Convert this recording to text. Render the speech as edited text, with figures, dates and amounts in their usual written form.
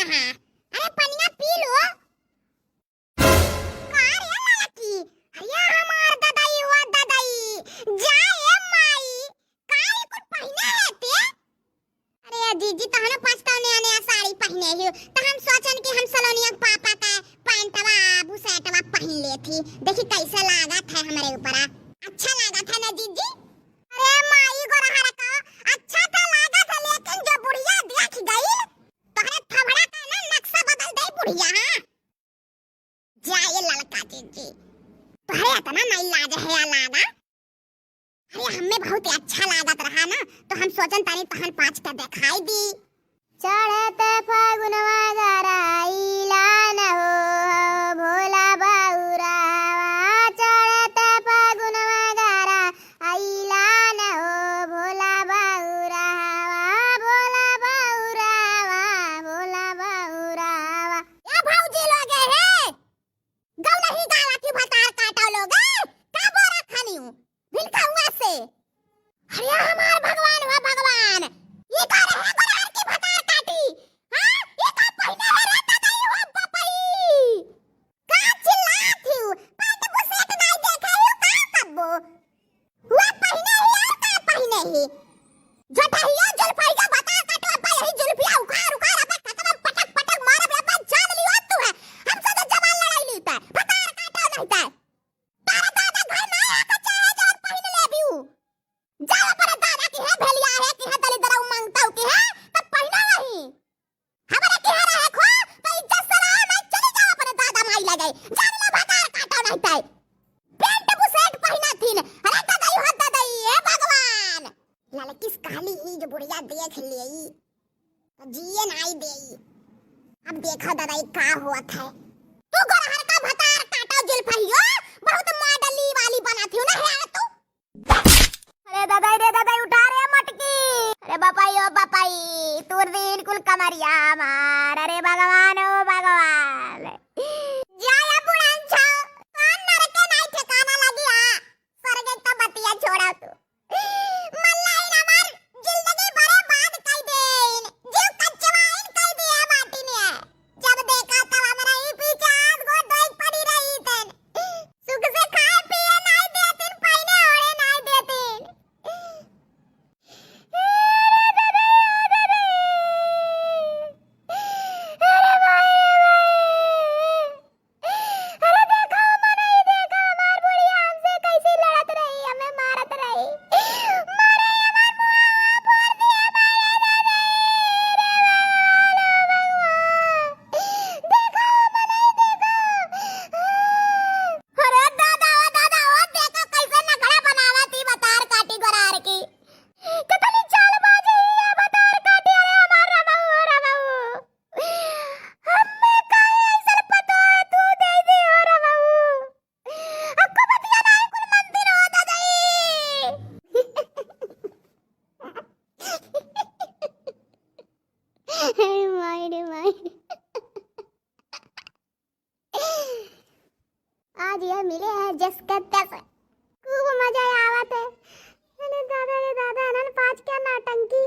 कहां? अरे पनिया पी लो। का रे लड़की? अरे हमार दादाई हुआ दादाई। जाए माई। काई कुछ पहने रहते? अरे जीजी तहने पछताने आने साड़ी पहने ही तो हम सोचन कि हम सलोनिया पापा का पैंटवा बुसेटवा पहन लेती। देखी कैसा लागत है हमारे ऊपर। अच्छा लागत है ना जीजी? अरे माई गोरहरा का अच्छा तो लागत है, लेकिन जो बुढ़िया देख गई तोहरे थबड़ा का ना नक्शा बदल दे बुढ़िया। हां जाए लड़का जीजी तोहरे इतना नहीं लाज है लागा। अरे हमें बहुत अच्छा लागत रहा ना तो हम सोचन तानी तहन पाँच का दिखाई दी। चढ़त फागुनवा गराइला न हो भोला बाउरावा। चढ़त फागुनवा गराइला न हो भोला बाउरावा। भोला बाउरावा भोला बाउरावा। ए भौजी लोग है गौ नहीं गावा की भतार काटो लोग का बोरा खानी भिलका हुआ से। अरे हमार भगवान हुआ भगवान ये का रहे गोरहर की भतार काटी। हां ये का पहने है रे दादाई हो बपई। का चिल्लात हूं पैंट बुसेट नहीं देखा हूं का कब्बो हुआ पहने है और का पहने है। जटहिया जुल्फिया भतार काटो पे यही जुल्फिया उखाड़ उखाड़ पे खत्म पटक पटक मारे बे जान लियो तू है। हमसे तो जवान लड़ाई लेता है भतार काटो नहीं था। तारा दादा घर में आके चाहे जान पहन ले बिऊ। जाओ पर दादा की है भेलिया है कि है दली दरा मांगता हूं कि है तब पहना नहीं। हमारे की है रहे खो तो इज्जत से रहे मैं चली जाओ अपने दादा माई लगे जान ले भतार काटो नहीं था। पेंट बुसेट पहना थी। अरे दादाई हो दादाई हे भगवान लड़की काली ही जो बुढ़िया देख लेई तो जिए नहीं देई। अब देखो दादाई का हुआ है। तू गोरहर का भतार काटो जुल्फियो बहुत मॉडली वाली बनाती हो ना है तू। अरे दादाई उठा रे मटकी। अरे बापाई ओ बापाई तोर दिन कुल कमरिया मार। अरे भगवान ओ भगवान जाया बुढ़ान छो कान नरके नहीं ठिकाना लगी। हां स्वर्ग तो बतिया छोड़ा तू मल्लाई ना मार जिंदगी बर्बाद कर देन जीव कचवाइन कर दिया माटी में। जब देखा तब हमरा ही पीछे आग गो देख पड़ी रही तन सुख से खाए पिए नहीं देतिन पहने ओढ़े नहीं देतिन। आज ये मिले हैं जिसके तक खूब मजा आवत है। अरे दादा रे दादा नन पाँच क्या नाटंकी।